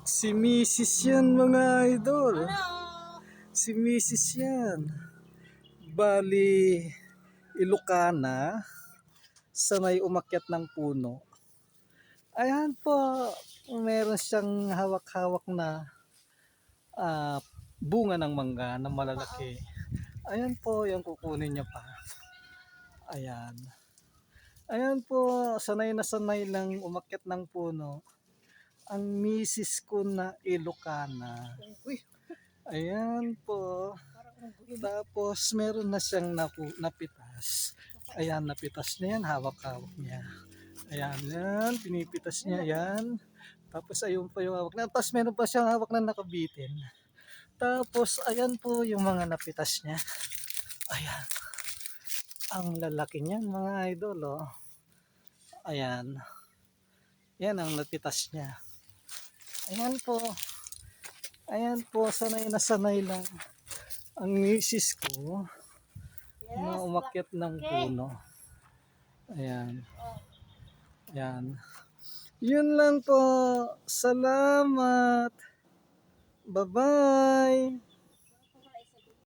Si Mrs. yan mga idol. Hello! Si Mrs. yan. Bali, Ilocana. Sanay umakyat ng puno. Ayan po, meron siyang hawak-hawak na bunga ng mangga na malalaki. Ayan po, yung kukunin niya pa. Ayan. Ayan po, sanay na sanay lang umakyat ng puno. Ang misis ko na Ilocana. Ayan po. Tapos meron na siyang napitas. Ayan, napitas niya yan, hawak-hawak niya. Ayan, yan, pinipitas niya yan. Tapos ayun pa yung hawak na. Tapos meron pa siyang hawak na nakabitin. Tapos ayan po yung mga napitas niya. Ayan. Ang lalaki niyan mga idol, oh. Ayan. Yan ang napitas niya. Ayan po. Ayan po, sanay na sanay lang ang misis ko na umakyat ng puno. Ayan. Ayan. Yun lang po. Salamat. Bye-bye.